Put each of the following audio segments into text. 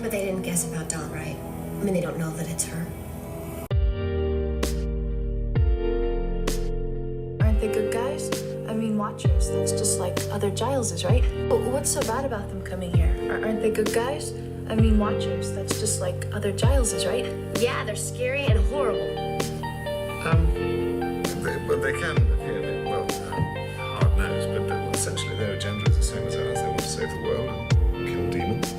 But they didn't guess about Dawn, right? I mean, they don't know that it's her. Aren't they good guys? I mean, Watchers. That's just like other Gileses, right? What's so bad about them coming here? Aren't they good guys? I mean, Watchers. That's just like other Gileses, right? Yeah, they're scary and horrible. They can appear a bit, well, hard-nosed, but essentially their agenda is the same as ours. They want to save the world and kill demons.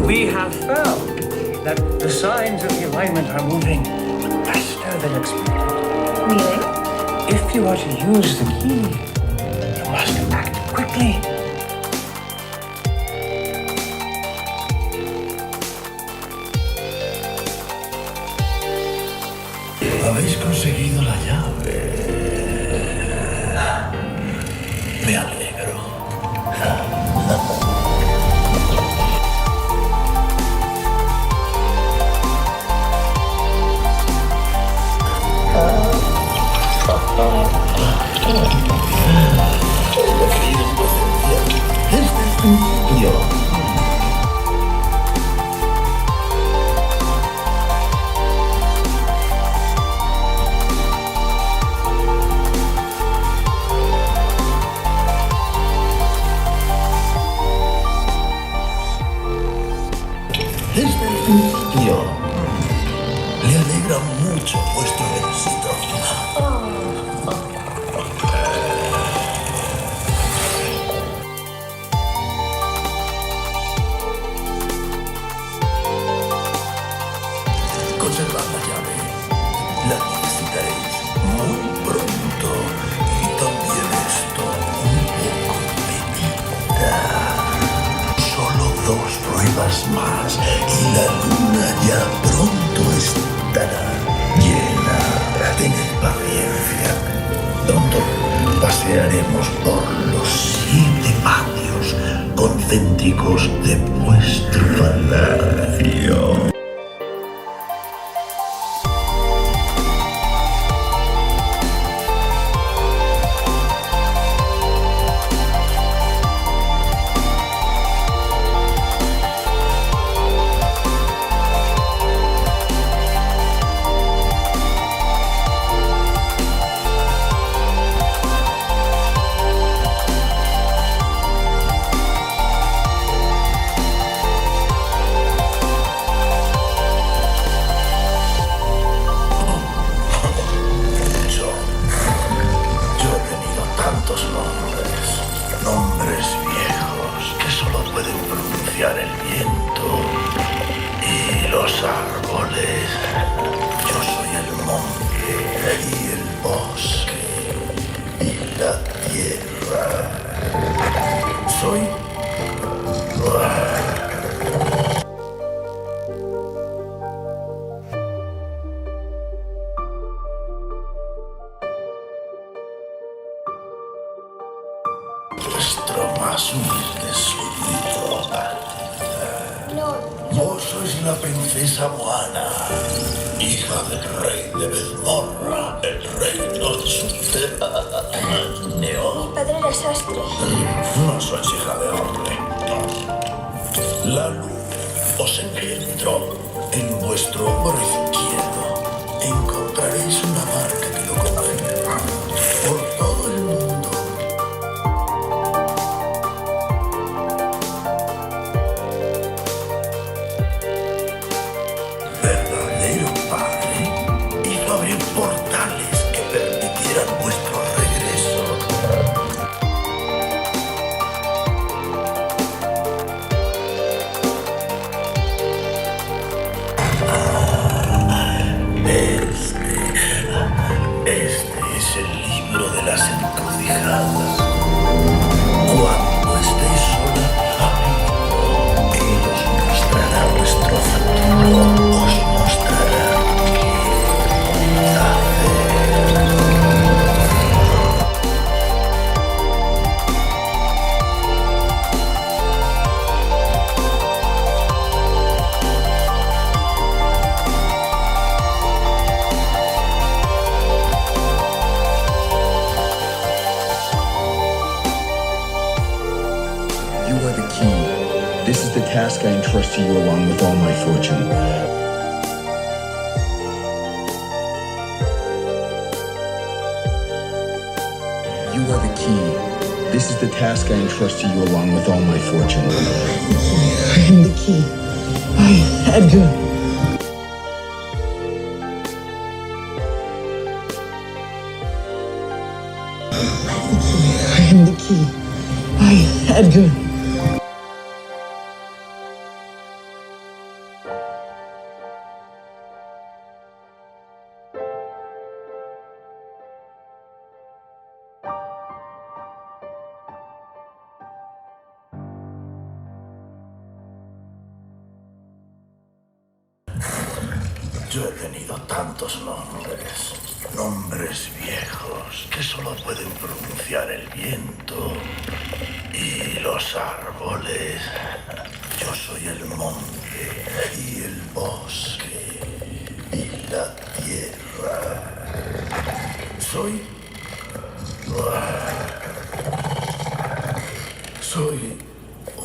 We have found that the signs of the alignment are moving faster than expected. Meaning? If you are to use the key, you must act quickly. Habéis conseguido la llave. Me alegro. Yo. Le alegra mucho vuestro éxito. Conservad la llave. La necesitaréis muy pronto. Y también esto, un poco de tinta. Solo 2 pruebas más y la luna ya pronto estará llena. Tened paciencia. Pronto pasearemos por los 7 patios concéntricos de vuestro palacio. Nombres viejos que solo pueden pronunciar el viento y los árboles. Yo soy el monte y el bosque y la tierra. Soy... vuestro más humilde súbdito. Vos sois la princesa Moana, hija del rey de Bezmorra, el reino subterráneo. Mi padre era sastre. No sois hija de hombre. La luz os engendró. En vuestro hombro izquierdo encontraréis una marca que lo confirma por todo el mundo. Verdadero padre hizo abrir portales que permitieran vuestro regreso. This is the task I entrust to you along with all my fortune. You are the key. This is the task I entrust to you along with all my fortune. I am the key. Edgar. I am the key. Edgar. Yo he tenido tantos nombres viejos que solo pueden pronunciar el viento y los árboles. Yo soy el monte y el bosque y la tierra. Soy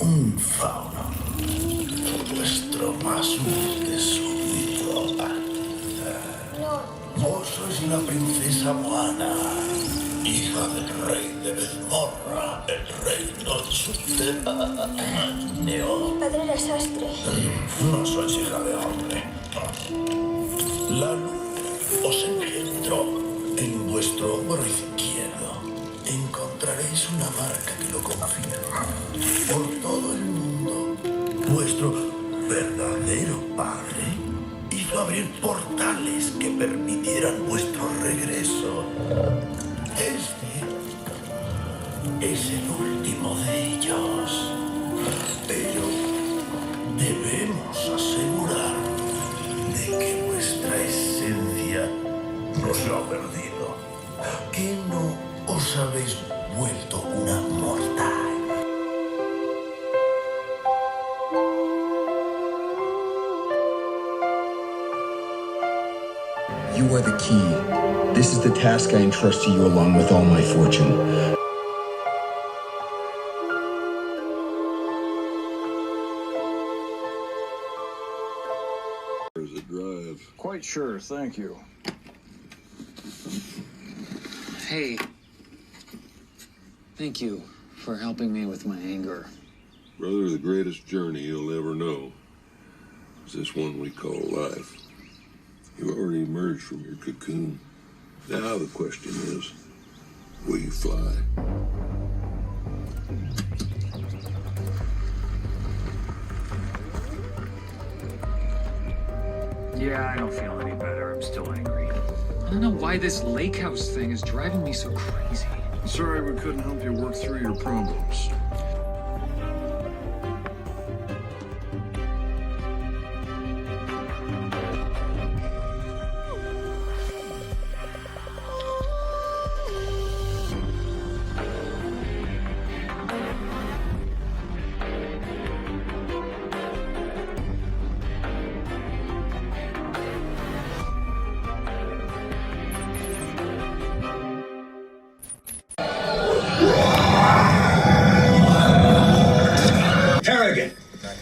un fauno, vuestro más humilde súbdito. Vos sois la princesa Moana, hija del rey de Bezmorra, el reino Chutera. Mi padre era sastre. No sois hija de hombre. La luna os engendró en vuestro hombro izquierdo. Encontraréis una marca que lo confirma. Por todo el mundo, vuestro verdadero padre hizo abrir portales que permitieran vuestro regreso. Este es el último de ellos. Pero debemos asegurar de que vuestra esencia no se ha perdido. Que no os habéis vuelto una mortal. You are the key. This is the task I entrust to you along with all my fortune. There's a drive. Quite sure, thank you. Hey. Thank you for helping me with my anger. Brother, the greatest journey you'll ever know is this one we call life. You already emerged from your cocoon. Now the question is, will you fly? Yeah, I don't feel any better. I'm still angry. I don't know why this lake house thing is driving me so crazy. Sorry we couldn't help you work through your problems.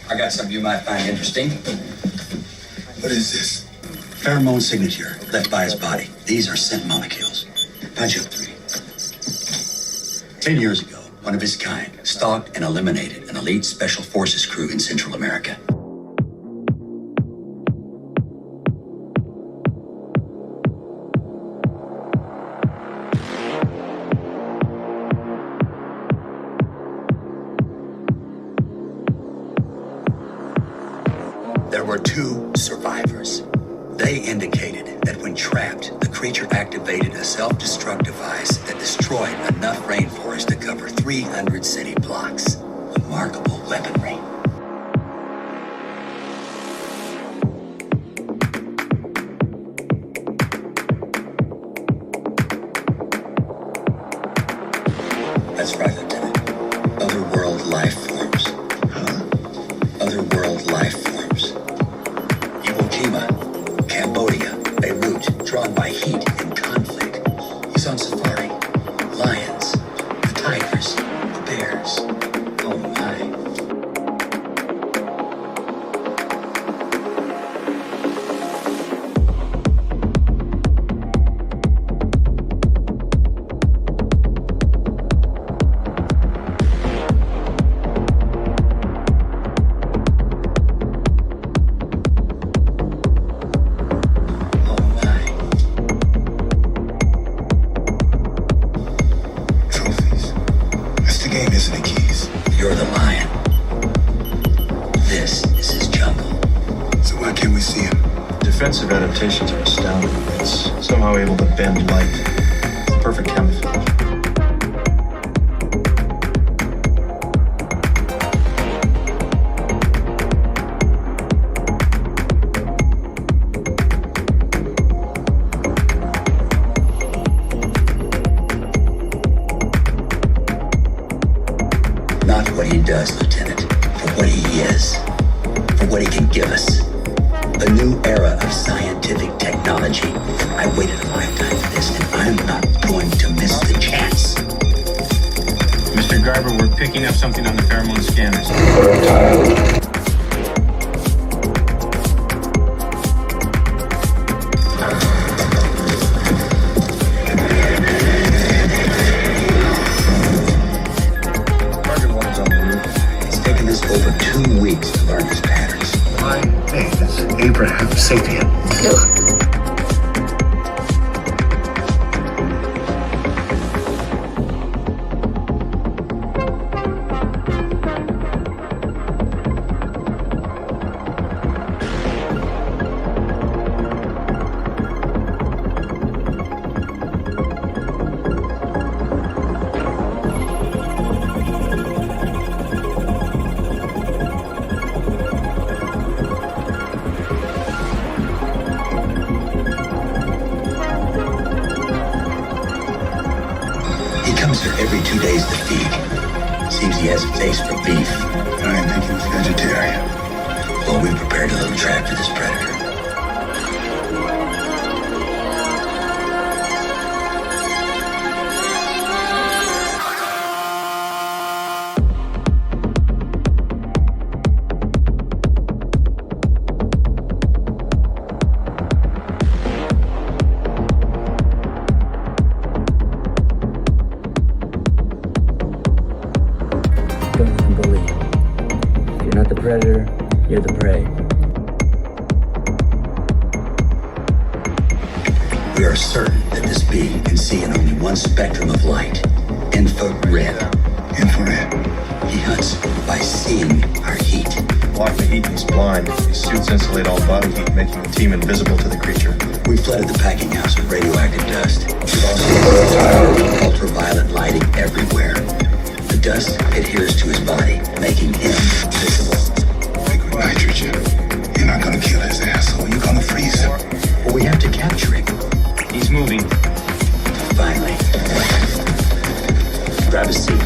I got something you might find interesting. What is this? Pheromone signature left by his body. These are scent molecules. Punch up 3. 10 years ago, one of his kind stalked and eliminated an elite special forces crew in Central America. There were 2 survivors. They indicated that when trapped, the creature activated a self-destruct device that destroyed enough rainforest to cover 300 city blocks. Remarkable weaponry. That's right, Lieutenant. Otherworld life forms. Otherworld life forms. Iwo Jima, Cambodia, Beirut, drawn by heat and conflict. He's on safari. Lions, the tigers, the bears. Oh my. see him. Defensive adaptations are astounding. It's somehow able to bend light. Perfect camouflage. Not what he does, Lieutenant, for what he is, for what he can give us. A new era of scientific technology. I waited a lifetime for this, and I'm not going to miss the chance. Mr. Garber, we're picking up something on the pheromone scanners. Target 1's on the roof. It's taken us over 2 weeks to learn his patterns. My name is Abraham Sapien. He comes here every 2 days to feed. Seems he has a taste for beef. I didn't think he was vegetarian. Well, we prepared a little trap for this predator. Don't even believe. If you're not the predator, you're the prey. We are certain that this being can see in only one spectrum of light. Infrared. Infrared. He hunts by seeing our heat. Block the heat and he's blind. These suits insulate all body heat, making the team invisible to the creature. We flooded the packing house with radioactive dust. We've also ultraviolet lighting everywhere. The dust adheres to his body, making him visible. Liquid nitrogen. You're not gonna kill his asshole. You're gonna freeze him. Well, we have to capture him. He's moving. Finally. Grab a seat.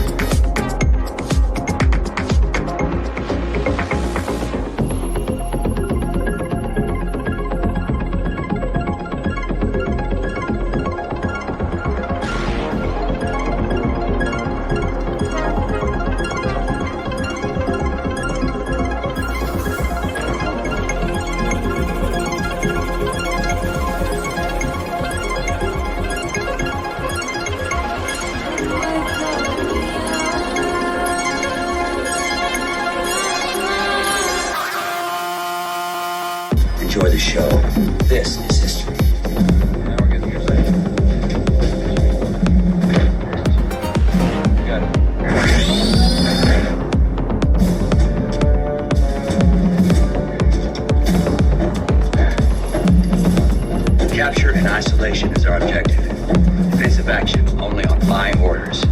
Enjoy the show. This is history. Now we're getting excited. Got it. Capture and isolation is our objective. Defensive action only on my orders.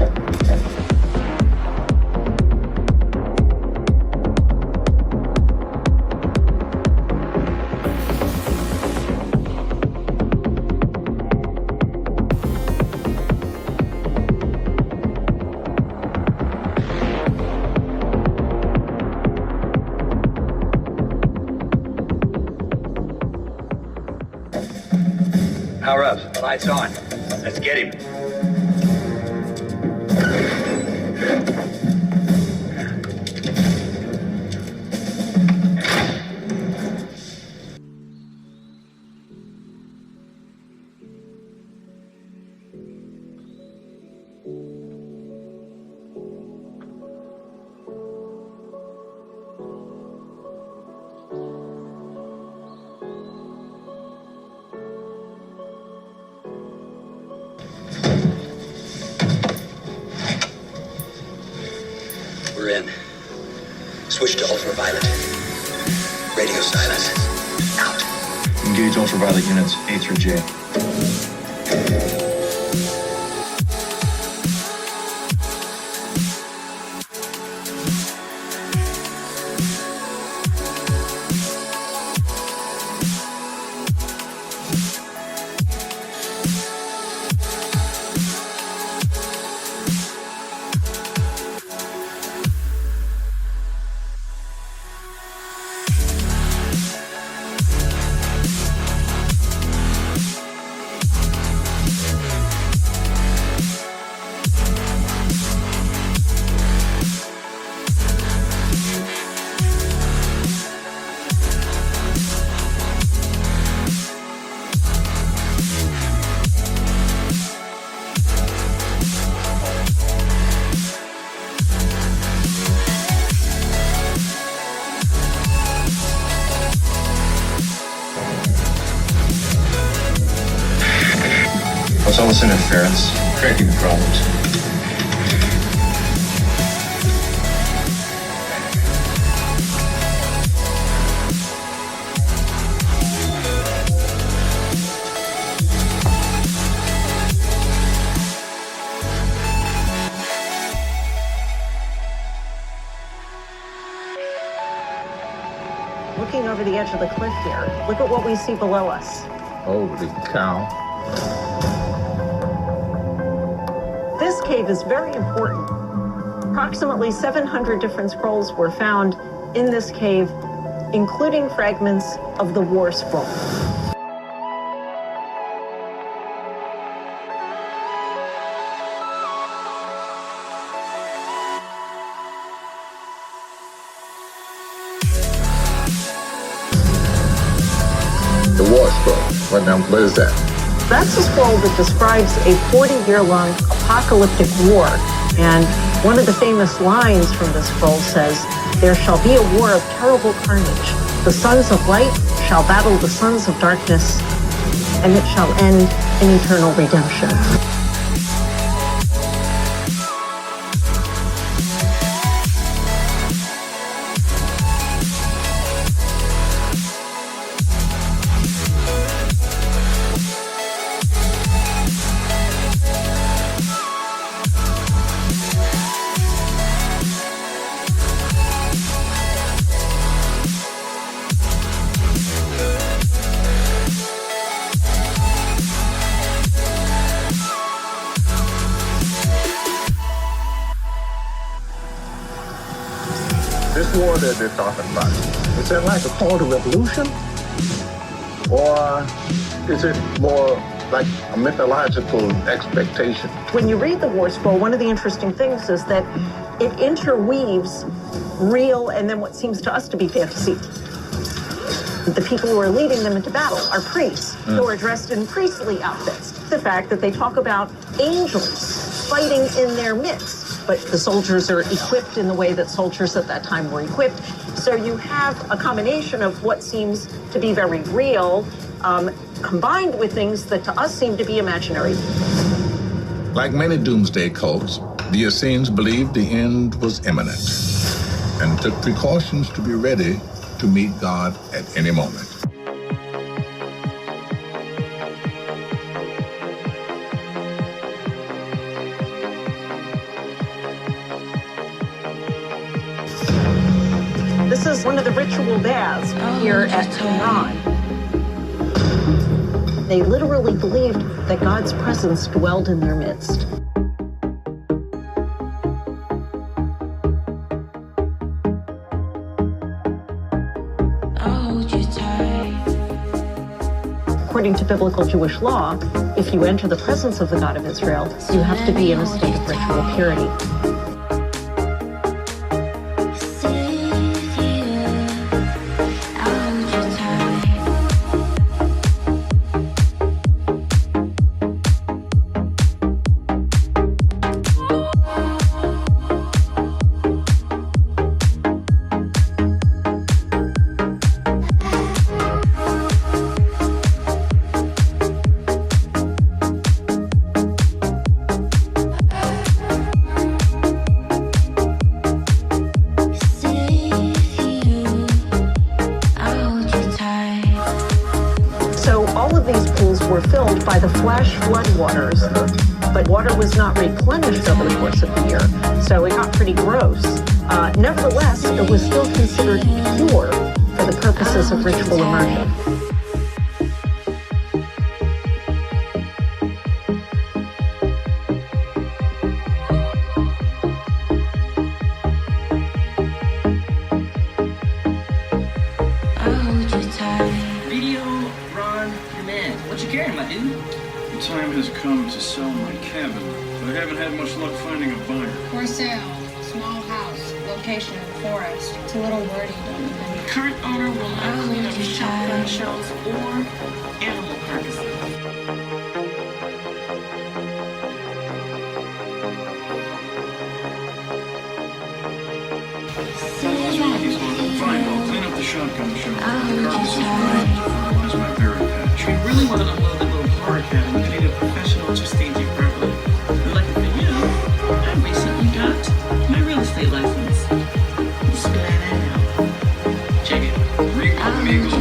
Power up. Lights on. Let's get him. We're in. Switch to ultraviolet. Radio silence. Out. Engage ultraviolet units A through J. What's all this interference? Creating problems. Looking over the edge of the cliff here, look at what we see below us. Holy cow. This cave is very important. Approximately 700 different scrolls were found in this cave, including fragments of the War Scroll. The War Scroll. What is that? That's a scroll that describes a 40-year-long apocalyptic war. And one of the famous lines from the scroll says, "There shall be a war of terrible carnage. The sons of light shall battle the sons of darkness, and it shall end in eternal redemption." This war that they're talking about, is that like a call to revolution? Or is it more like a mythological expectation? When you read the War Scroll, one of the interesting things is that it interweaves real and then what seems to us to be fantasy. The people who are leading them into battle are priests who are dressed in priestly outfits. The fact that they talk about angels fighting in their midst, but the soldiers are equipped in the way that soldiers at that time were equipped. So you have a combination of what seems to be very real, combined with things that to us seem to be imaginary. Like many doomsday cults, the Essenes believed the end was imminent and took precautions to be ready to meet God at any moment. This is one of the ritual baths here at Qumran. They literally believed that God's presence dwelled in their midst. According to biblical Jewish law, if you enter the presence of the God of Israel, you have to be in a state of ritual purity. were filled by the flash floodwaters, but water was not replenished over the course of the year, so it got pretty gross. Nevertheless, it was still considered pure for the purposes of ritual immersion. The time has come to sell my cabin, but I haven't had much luck finding a buyer. For sale, small house, location in the forest. It's a little wordy, don't you think? Current owner will not clean up shotgun shells or animal carcasses. What's wrong with these ones? Fine, I'll clean up the shotgun shells. The carcasses right to fertilize my berry patch. We really want to unload the little horror cabin. We need a professional to stage it properly. Lucky for you, I recently got my real estate license. Just glad I know. Check it. Regal Meagles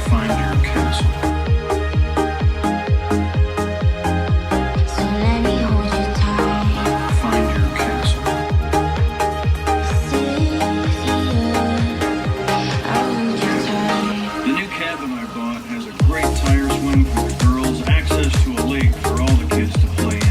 Find your castle. So let me hold you tight. Find your castle. The new cabin I bought has a great tire swing for the girls, access to a lake for all the kids to play in.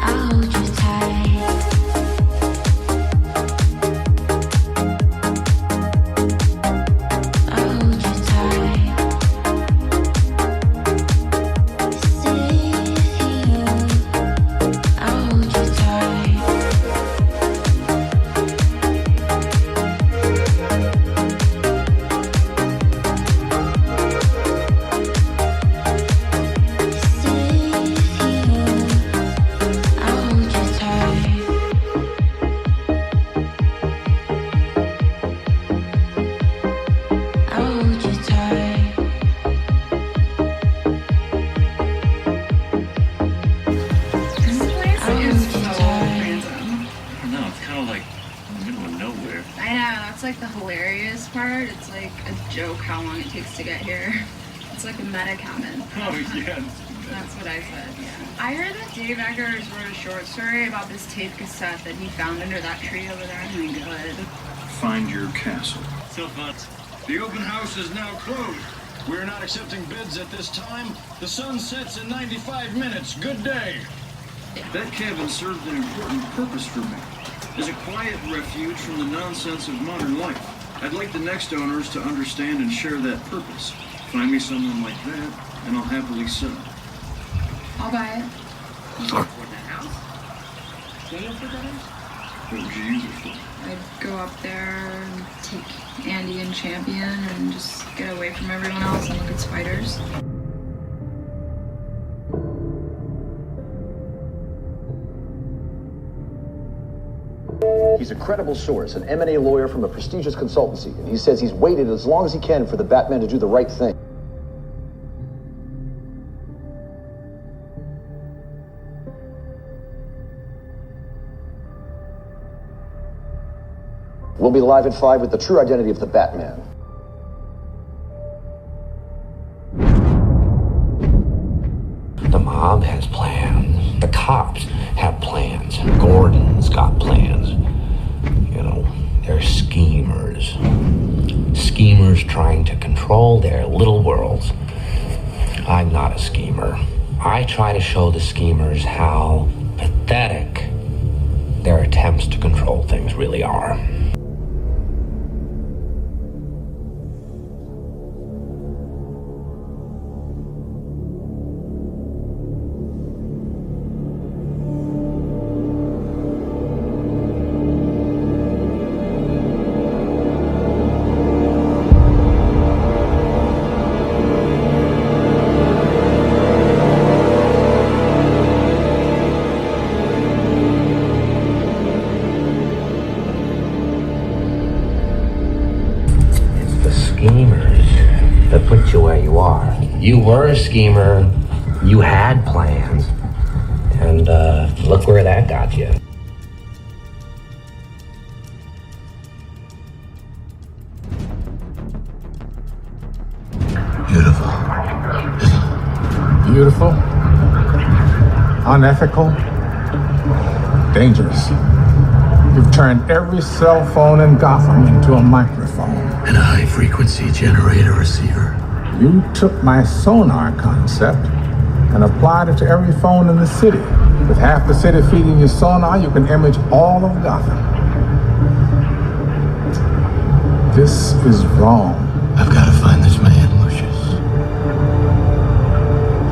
I'll hold you tight. I'll hold you tight. Stay here. I'll hold you tight. I'll hold you tight. I'll hold you tight. This place is so random. I don't know, it's kind of like in the middle of nowhere. I know, that's like the hilarious part. It's like a joke how long it takes to get here. It's like a meta cabin. Oh, yes. That's what I said, yeah. I heard that Dave Eggers wrote a short story about this tape cassette that he found under that tree over there. Oh my god. Find your castle. So fun. The open house is now closed. We are not accepting bids at this time. The sun sets in 95 minutes. Good day. That cabin served an important purpose for me. As a quiet refuge from the nonsense of modern life. I'd like the next owners to understand and share that purpose. Find me someone like that, and I'll happily sell. I'll buy it. You can afford that house? Can you afford that house? What would you use it for? I'd go up there and take Andy and Champion and just get away from everyone else and look at spiders. He's a credible source, an M&A lawyer from a prestigious consultancy, and he says he's waited as long as he can for the Batman to do the right thing. We'll be live at 5 with the true identity of the Batman. The mob has plans. The cops have plans. Gordon's got plans. You know, they're schemers. Schemers trying to control their little worlds. I'm not a schemer. I try to show the schemers how pathetic their attempts to control things really are. Put you where you are. You were a schemer, you had plans, and look where that got you. unethical, dangerous. You've turned every cell phone in Gotham into a microphone. And a high-frequency generator receiver. You took my sonar concept and applied it to every phone in the city. With half the city feeding you sonar, you can image all of Gotham. This is wrong. I've got to find this man, Lucius.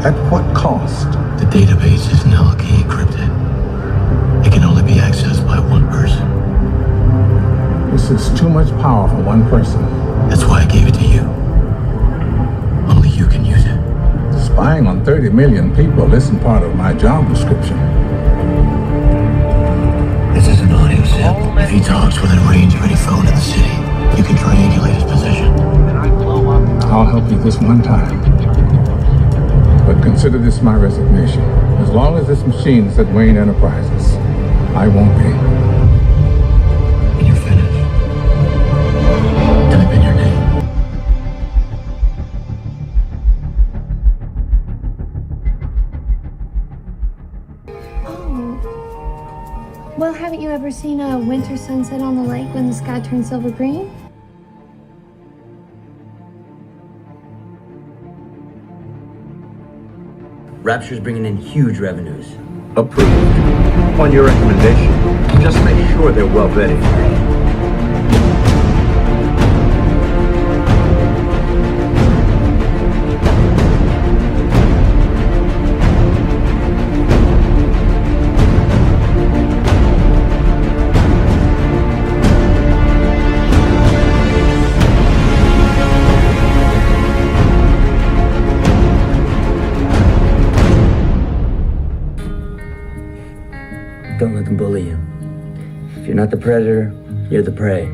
At what cost? The database is now key encrypted. It can only be accessed by one person. This is too much power for one person. That's why I gave it to you. Only you can use it. Spying on 30 million people isn't part of my job description. This is an audio sample. If he talks within range of any phone in the city, you can triangulate his position. I'll help you this one time. But consider this my resignation. As long as this machine is at Wayne Enterprises, I won't be. When you're finished, type in your name. Oh. Well, haven't you ever seen a winter sunset on the lake when the sky turns silver green? Rapture's bringing in huge revenues. Approved. On your recommendation, just make sure they're well vetted. Don't let them bully you. If you're not the predator, you're the prey.